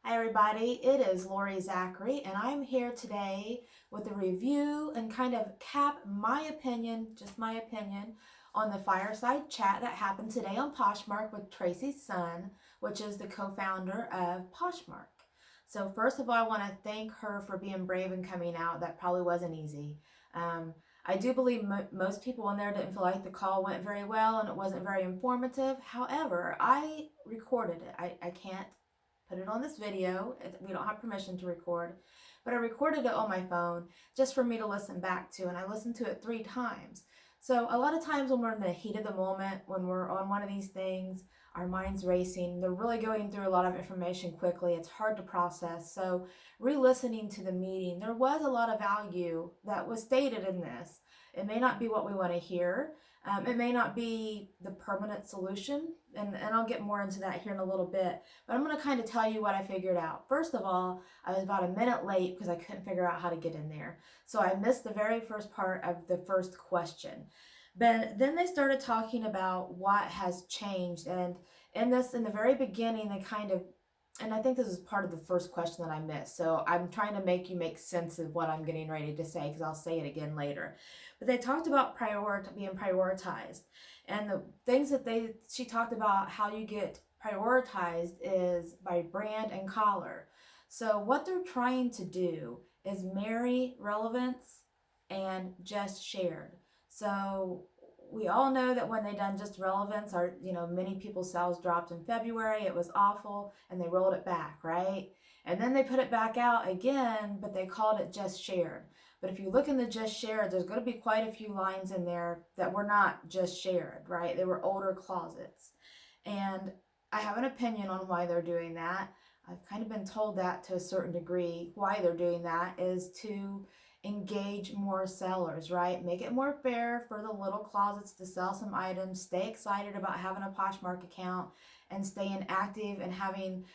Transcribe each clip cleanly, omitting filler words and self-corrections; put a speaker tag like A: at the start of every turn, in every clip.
A: Hi everybody, it is Lori Zachary and I'm here today with a review and kind of cap my opinion, just my opinion, on the fireside chat that happened today on Poshmark with Tracy's son, which is the co-founder of Poshmark. So first of all, I want to thank her for being brave and coming out. That probably wasn't easy. I do believe most people in there didn't feel like the call went very well and it wasn't very informative. However, I recorded it. I can't put it on this video. We don't have permission to record, but I recorded it on my phone just for me to listen back to, and I listened to it 3 times. So a lot of times when we're in the heat of the moment, when we're on one of these things, our mind's racing, they're really going through a lot of information quickly. It's hard to process. So re-listening to the meeting, there was a lot of value that was stated in this. It may not be what we want to hear. It may not be the permanent solution, and I'll get more into that here in a little bit, but I'm going to kind of tell you what I figured out. First of all, I was about a minute late because I couldn't figure out how to get in there. So I missed the very first part of the first question. But then they started talking about what has changed, and in the very beginning, they kind of, and I think this is part of the first question that I missed. So I'm trying to make you make sense of what I'm getting ready to say because I'll say it again later. But they talked about being prioritized, and the things that she talked about how you get prioritized is by brand and collar. So what they're trying to do is marry relevance and just shared. So we all know that when they done just relevance, many people's sales dropped in February. It was awful, and they rolled it back, right? And then they put it back out again, but they called it just shared. But if you look in the just shared, there's going to be quite a few lines in there that were not just shared, right? They were older closets. And I have an opinion on why they're doing that. I've kind of been told that to a certain degree. Why they're doing that is to engage more sellers, right? Make it more fair for the little closets to sell some items, stay excited about having a Poshmark account, and staying active and having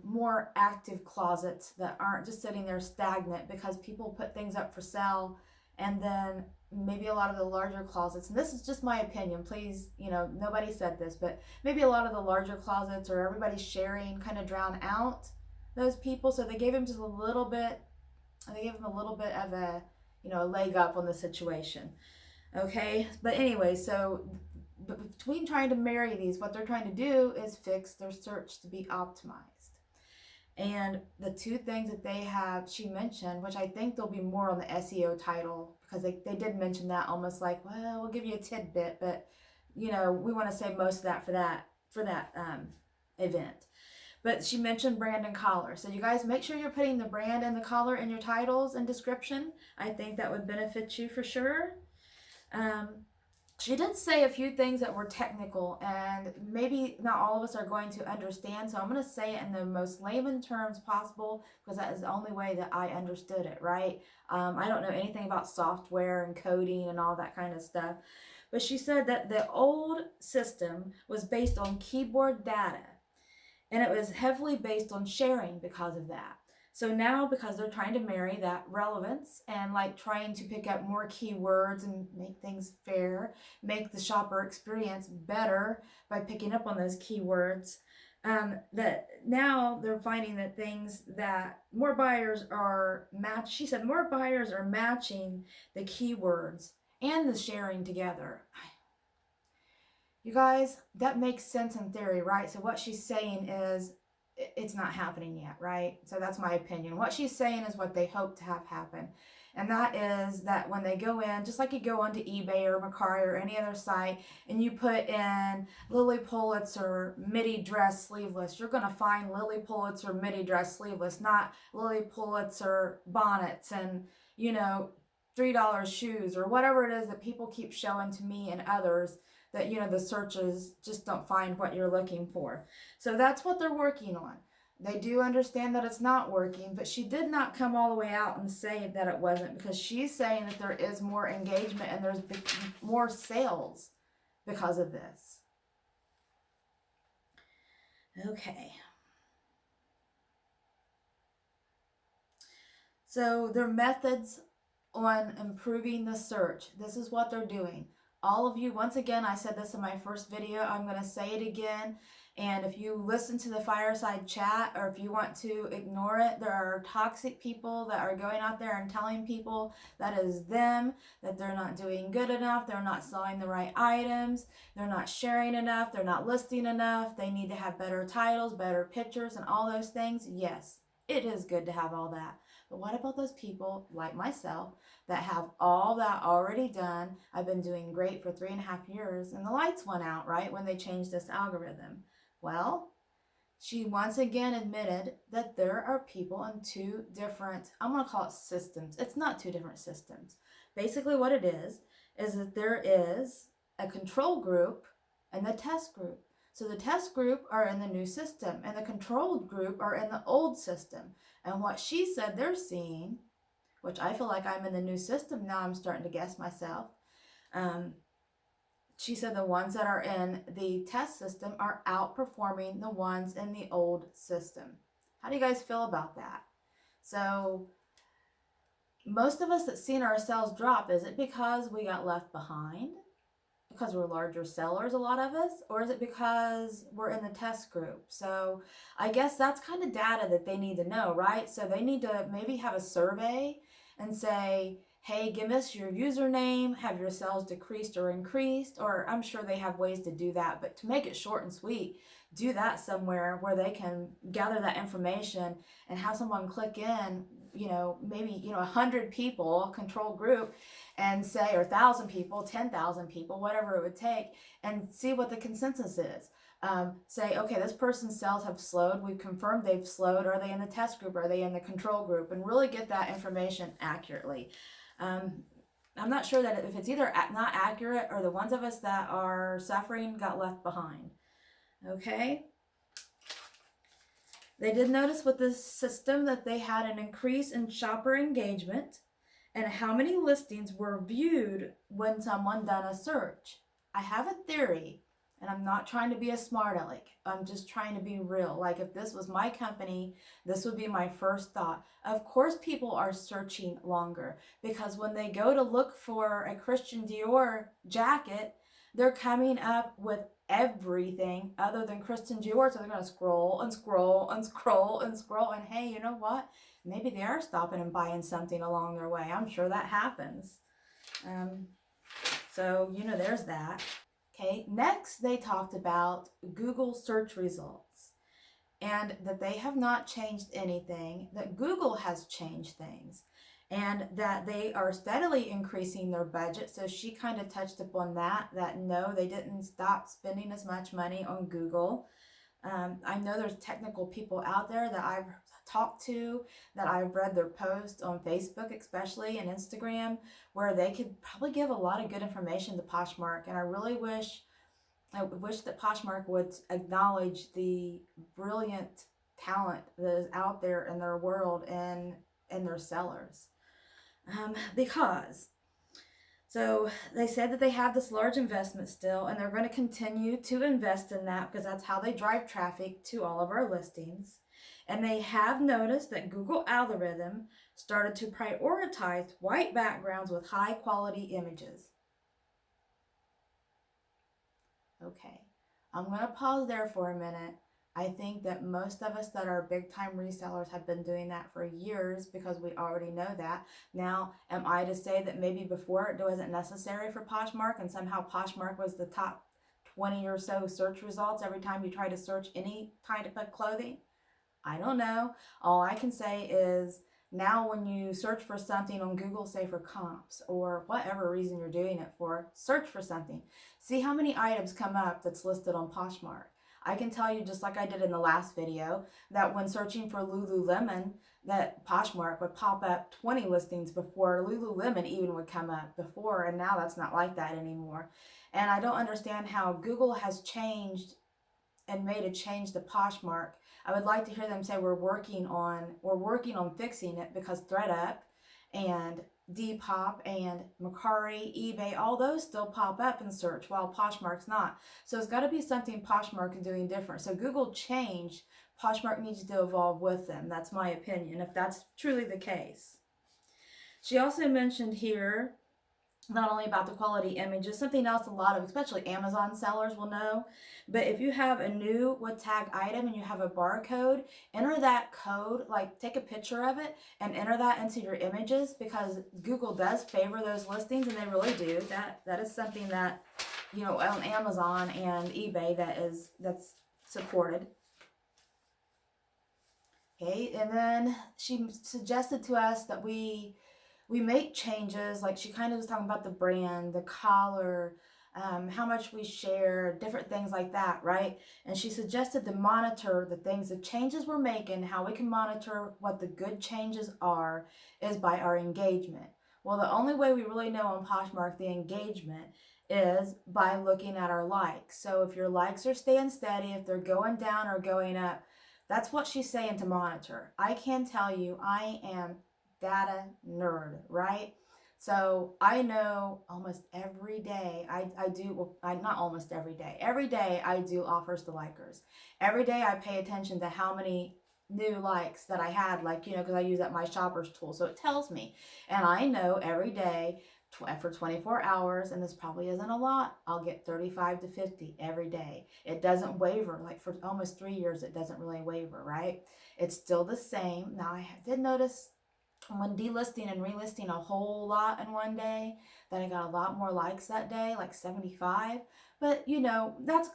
A: more active closets that aren't just sitting there stagnant because people put things up for sale, and then maybe a lot of the larger closets, and this is just my opinion, please, nobody said this, but maybe a lot of the larger closets or everybody sharing kind of drown out those people. So they gave him just a little bit, they gave him a little bit of a leg up on the situation. Okay, but anyway, so between trying to marry these, what they're trying to do is fix their search to be optimized. And the two things that she mentioned, which I think there'll be more on the SEO title, because they did mention that almost like, well, we'll give you a tidbit, but we want to save most of that for that event. But she mentioned brand and collar. So you guys make sure you're putting the brand and the collar in your titles and description. I think that would benefit you for sure. She did say a few things that were technical, and maybe not all of us are going to understand, so I'm going to say it in the most layman terms possible because that is the only way that I understood it, right? I don't know anything about software and coding and all that kind of stuff, but she said that the old system was based on keyboard data, and it was heavily based on sharing because of that. So now, because they're trying to marry that relevance and like trying to pick up more keywords and make things fair, make the shopper experience better by picking up on those keywords, that now they're finding that more buyers are she said more buyers are matching the keywords and the sharing together. You guys, that makes sense in theory, right? So what she's saying is it's not happening yet, right? So that's my opinion. What she's saying is what they hope to have happen. And that is that when they go in, just like you go onto eBay or Mercari or any other site, and you put in Lily Pulitzer midi dress sleeveless, you're going to find Lily Pulitzer midi dress sleeveless, not Lily Pulitzer bonnets and, $3 shoes or whatever it is that people keep showing to me and others that the searches just don't find what you're looking for. So that's what they're working on. They do understand that it's not working, but she did not come all the way out and say that it wasn't, because she's saying that there is more engagement and there's more sales because of this. Okay. So their methods on improving the search, this is what they're doing. all of you, once again, I said this in my first video, I'm going to say it again. And if you listen to the Fireside chat, or if you want to ignore it, there are toxic people that are going out there and telling people that is them, that they're not doing good enough, they're not selling the right items, they're not sharing enough, they're not listing enough, they need to have better titles, better pictures, and all those things. Yes, it is good to have all that. But what about those people like myself that have all that already done? I've been doing great for 3.5 years, and the lights went out, right, when they changed this algorithm. Well, she once again admitted that there are people in two different, I'm going to call it systems. It's not two different systems. Basically what it is that there is a control group and the test group. So the test group are in the new system, and the controlled group are in the old system. And what she said they're seeing, which I feel like I'm in the new system now, I'm starting to guess myself. She said the ones that are in the test system are outperforming the ones in the old system. How do you guys feel about that? So most of us that seen our sales drop, is it because we got left behind? Because we're larger sellers, a lot of us? Or is it because we're in the test group? So I guess that's kind of data that they need to know, right? So they need to maybe have a survey and say, hey, give us your username, have your sales decreased or increased, or I'm sure they have ways to do that, but to make it short and sweet, do that somewhere where they can gather that information and have someone click in, maybe, 100 people, a control group, and say, or 1,000 people, 10,000 people, whatever it would take, and see what the consensus is. Say, okay, this person's sales have slowed. We've confirmed they've slowed. Are they in the test group? Are they in the control group? And really get that information accurately. I'm not sure that if it's either not accurate or the ones of us that are suffering got left behind. Okay? They did notice with this system that they had an increase in shopper engagement and how many listings were viewed when someone done a search. I have a theory, and I'm not trying to be a smart aleck. I'm just trying to be real. Like if this was my company, this would be my first thought. Of course people are searching longer, because when they go to look for a Christian Dior jacket, they're coming up with everything other than Christian Dior. So they're going to scroll and scroll and scroll and scroll. And hey, you know what? Maybe they are stopping and buying something along their way. I'm sure that happens. So, there's that. Okay, next they talked about Google search results and that they have not changed anything, that Google has changed things, and that they are steadily increasing their budget. So she kind of touched upon that no, they didn't stop spending as much money on Google. I know there's technical people out there that I've talked to, that I've read their posts on Facebook especially and Instagram, where they could probably give a lot of good information to Poshmark. And I wish that Poshmark would acknowledge the brilliant talent that is out there in their world and their sellers. So they said that they have this large investment still, and they're going to continue to invest in that because that's how they drive traffic to all of our listings. And they have noticed that Google algorithm started to prioritize white backgrounds with high quality images. Okay, I'm going to pause there for a minute. I think that most of us that are big time resellers have been doing that for years because we already know that. Now, am I to say that maybe before it wasn't necessary for Poshmark, and somehow Poshmark was the top 20 or so search results every time you try to search any kind of clothing? I don't know. All I can say is now when you search for something on Google, say for comps or whatever reason you're doing it for, search for something. See how many items come up that's listed on Poshmark. I can tell you, just like I did in the last video, that when searching for Lululemon, that Poshmark would pop up 20 listings before Lululemon even would come up before, and now that's not like that anymore. And I don't understand how Google has changed and made a change to Poshmark. I would like to hear them say we're working on fixing it, because ThredUp and Depop and Mercari, eBay, all those still pop up in search while Poshmark's not. So it's got to be something Poshmark is doing different. So Google changed. Poshmark needs to evolve with them. That's my opinion, if that's truly the case. She also mentioned here not only about the quality images, something else a lot of, especially Amazon sellers will know, but if you have a new with tag item and you have a barcode, enter that code, like take a picture of it and enter that into your images, because Google does favor those listings, and they really do. That is something that, you know, on Amazon and eBay that's supported. Okay, and then she suggested to us that we make changes. Like she kind of was talking about the brand, the collar, how much we share, different things like that, right? And she suggested to monitor the things, the changes we're making. How we can monitor what the good changes are is by our engagement. Well, the only way we really know on Poshmark the engagement is by looking at our likes. So if your likes are staying steady, if they're going down or going up, that's what she's saying to monitor. I can tell you, I am data nerd, right? So I know almost every day I do, well, not almost every day I do offers to likers. Every day I pay attention to how many new likes that I had, like, you know, because I use that My Shoppers tool, so it tells me. And I know every day for 24 hours, and this probably isn't a lot, I'll get 35 to 50 every day. It doesn't waver. Like for almost 3 years, it doesn't really waver, right? It's still the same. Now I did notice when delisting and relisting a whole lot in one day, that I got a lot more likes that day, like 75. But you know, that's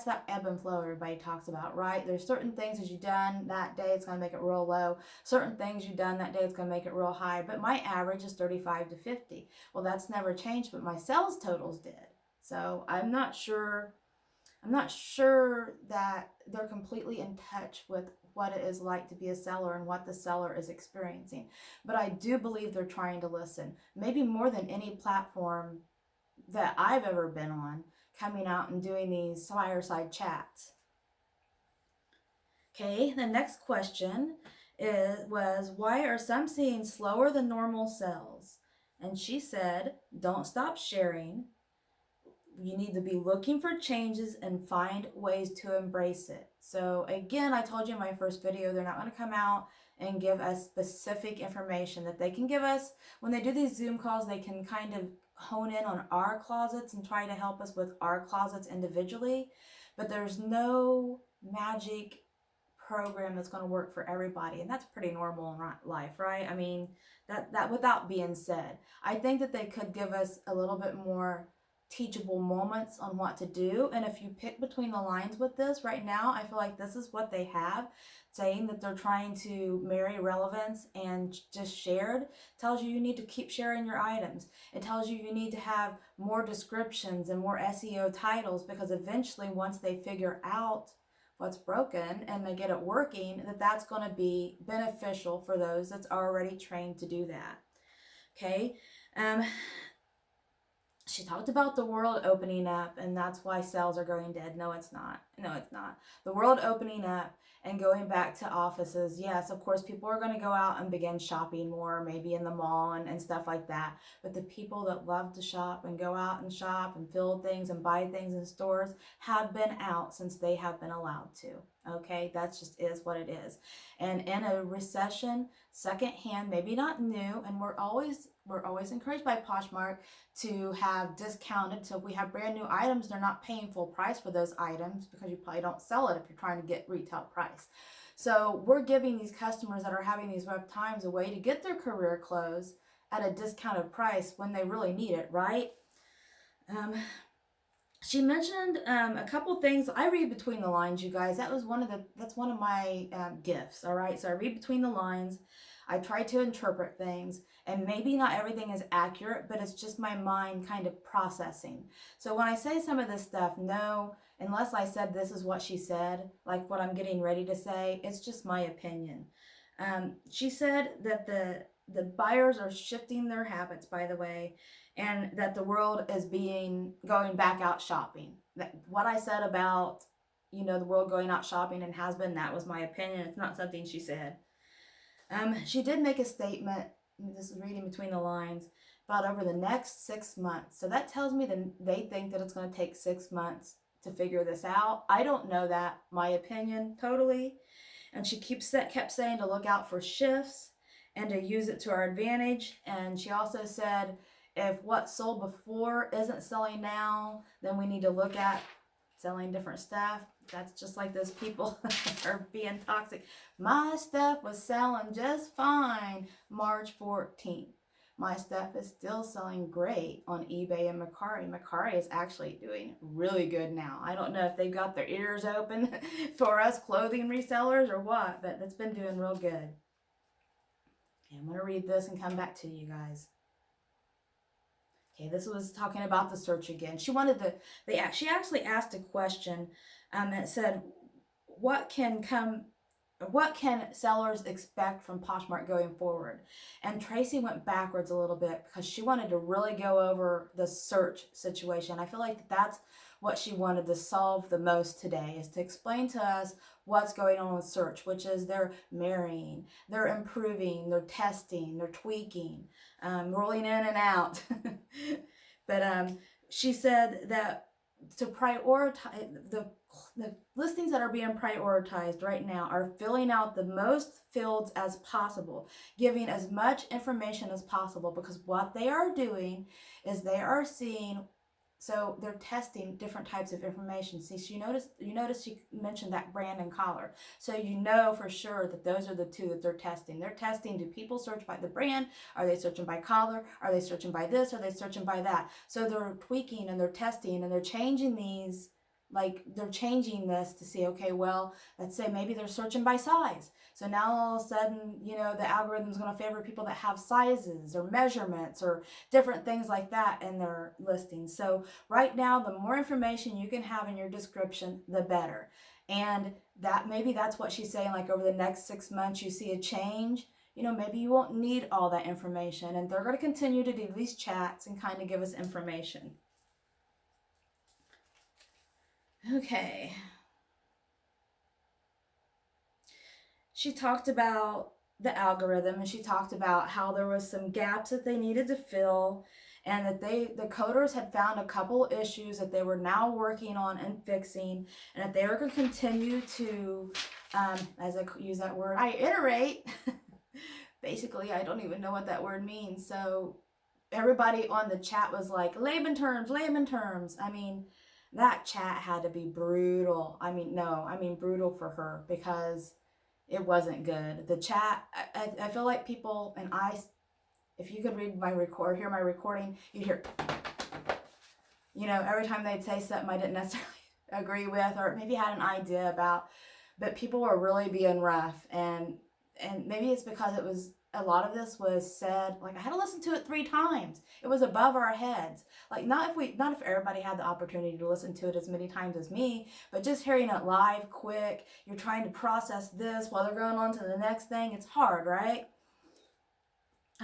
A: that ebb and flow everybody talks about, right? There's certain things that you've done that day, it's gonna make it real low. Certain things you've done that day, it's gonna make it real high. But my average is 35 to 50. Well, that's never changed, but my sales totals did. So I'm not sure that they're completely in touch with what it is like to be a seller and what the seller is experiencing. But I do believe they're trying to listen, maybe more than any platform that I've ever been on, coming out and doing these fireside chats. Okay, the next question was why are some seeing slower than normal sales? And she said, don't stop sharing. You need to be looking for changes and find ways to embrace it. So again, I told you in my first video, they're not going to come out and give us specific information. That they can give us, when they do these Zoom calls, they can kind of hone in on our closets and try to help us with our closets individually. But there's no magic program that's going to work for everybody, and that's pretty normal in life, right? I mean, that without being said, I think that they could give us a little bit more teachable moments on what to do. And if you pick between the lines with this right now, I feel like this is what they have, saying that they're trying to marry relevance and just shared. Tells you need to keep sharing your items. It tells you you need to have more descriptions and more SEO titles, because eventually once they figure out what's broken and they get it working, that's going to be beneficial for those that's already trained to do that. Okay. She talked about the world opening up, and that's why sales are going dead. No, it's not. No, it's not. The world opening up and going back to offices. Yes, of course, people are going to go out and begin shopping more, maybe in the mall and stuff like that. But the people that love to shop and go out and shop and fill things and buy things in stores have been out since they have been allowed to. Okay, that just is what it is. And in a recession, secondhand, maybe not new, and we're always encouraged by Poshmark to have discounted. So if we have brand new items, they're not paying full price for those items, because you probably don't sell it if you're trying to get retail price. So we're giving these customers that are having these rough times a way to get their career clothes at a discounted price when they really need it, right? She mentioned a couple things. I read between the lines, you guys. That's one of my gifts. All right, so I read between the lines. I try to interpret things, and maybe not everything is accurate, but it's just my mind kind of processing. So when I say some of this stuff, no, unless I said this is what she said, like what I'm getting ready to say, it's just my opinion. She said that the buyers are shifting their habits, by the way, and that the world is going back out shopping. What I said about, you know, the world going out shopping and has been, that was my opinion. It's not something she said. She did make a statement, this is reading between the lines, about over the next 6 months. So that tells me that they think that it's going to take 6 months to figure this out. I don't know that, my opinion, totally. And she kept saying to look out for shifts and to use it to our advantage. And she also said, If what sold before isn't selling now, then we need to look at selling different stuff. That's just like those people are being toxic. My stuff was selling just fine March 14th. My stuff is still selling great on eBay and Mercari. Mercari is actually doing really good now. I don't know if they've got their ears open for us clothing resellers or what, but it's been doing real good. Okay, I'm going to read this and come back to you guys. Okay, this was talking about the search again. She actually asked a question that said, what can sellers expect from Poshmark going forward? And Tracy went backwards a little bit because she wanted to really go over the search situation. I feel like that's what she wanted to solve the most today, is to explain to us what's going on with search, which is they're marrying, they're improving, they're testing, they're tweaking, rolling in and out. But she said that to prioritize the listings that are being prioritized right now are filling out the most fields as possible, giving as much information as possible, because what they are doing is they are seeing, so they're testing different types of information. See, you notice she mentioned that brand and collar. So you know for sure that those are the two that they're testing. They're testing, do people search by the brand? Are they searching by collar? Are they searching by this? Are they searching by that? So they're tweaking and they're testing and they're changing these. Like, they're changing this to see, okay, well, let's say maybe they're searching by size. So now all of a sudden, you know, the algorithm's going to favor people that have sizes or measurements or different things like that in their listings. So right now, the more information you can have in your description, the better. And that maybe that's what she's saying, like over the next 6 months, you see a change. You know, maybe you won't need all that information, and they're going to continue to do these chats and kind of give us information. Okay. She talked about the algorithm, and she talked about how there was some gaps that they needed to fill, and that the coders had found a couple issues that they were now working on and fixing, and that they were going to continue to, as I use that word, I iterate. Basically, I don't even know what that word means. So everybody on the chat was like, layman terms. I mean, that chat had to be brutal. I mean, brutal for her, because it wasn't good. The chat, I feel like people, and if you could read my hear my recording, you'd hear, you know, every time they'd say something I didn't necessarily agree with, or maybe had an idea about, but people were really being rough, and maybe it's because it was, a lot of this was said, like, I had to listen to it 3 times. It was above our heads. Like, not if everybody had the opportunity to listen to it as many times as me, but just hearing it live, quick, you're trying to process this while they're going on to the next thing. It's hard, right?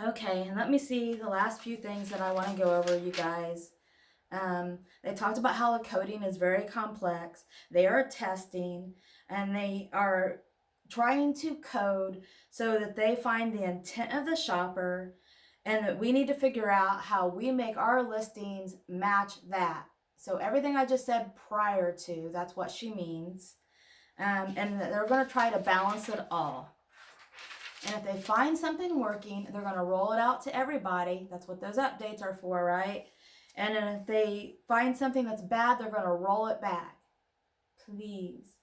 A: Okay, and let me see the last few things that I want to go over, you guys. They talked about how the coding is very complex. They are testing, and they are trying to code so that they find the intent of the shopper, and that we need to figure out how we make our listings match that. So everything I just said prior to, that's what she means. And they're going to try to balance it all. And if they find something working, they're going to roll it out to everybody. That's what those updates are for, right? And then if they find something that's bad, they're going to roll it back. Please.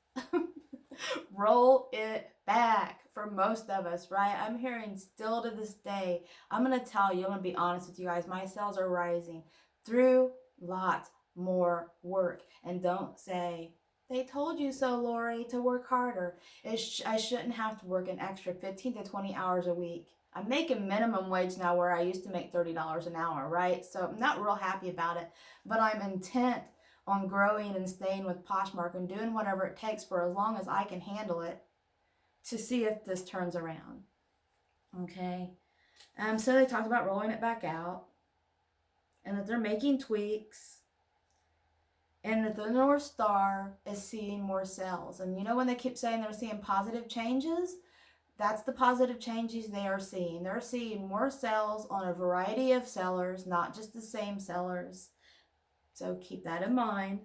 A: Roll it back for most of us, right? I'm hearing still to this day, I'm going to tell you, I'm going to be honest with you guys, my sales are rising through lots more work. And don't say, they told you so, Lori, to work harder. I shouldn't have to work an extra 15 to 20 hours a week. I'm making minimum wage now, where I used to make $30 an hour, right? So I'm not real happy about it, but I'm intent on growing and staying with Poshmark and doing whatever it takes for as long as I can handle it to see if this turns around. Okay. So they talked about rolling it back out, and that they're making tweaks, and that the North Star is seeing more sales. And you know, when they keep saying they're seeing positive changes, that's the positive changes they are seeing. They're seeing more sales on a variety of sellers, not just the same sellers. So keep that in mind.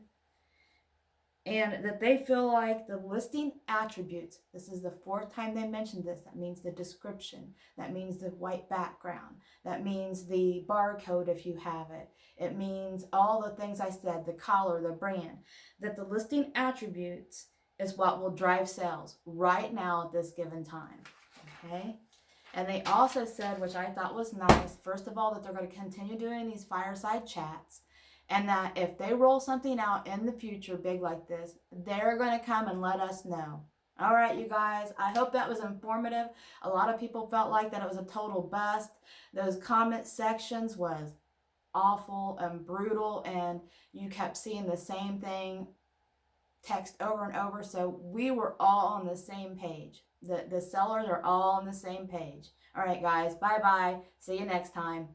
A: and that they feel like the listing attributes, this is the fourth time they mentioned this, that means the description, that means the white background, that means the barcode if you have it, it means all the things I said, the color, the brand, that the listing attributes is what will drive sales right now at this given time, okay? And they also said, which I thought was nice, first of all, that they're going to continue doing these fireside chats, and that if they roll something out in the future big like this, they're going to come and let us know. All right, you guys, I hope that was informative. A lot of people felt like that it was a total bust. Those comment sections was awful and brutal, and you kept seeing the same thing text over and over. So we were all on the same page. The sellers are all on the same page. All right, guys, bye-bye. See you next time.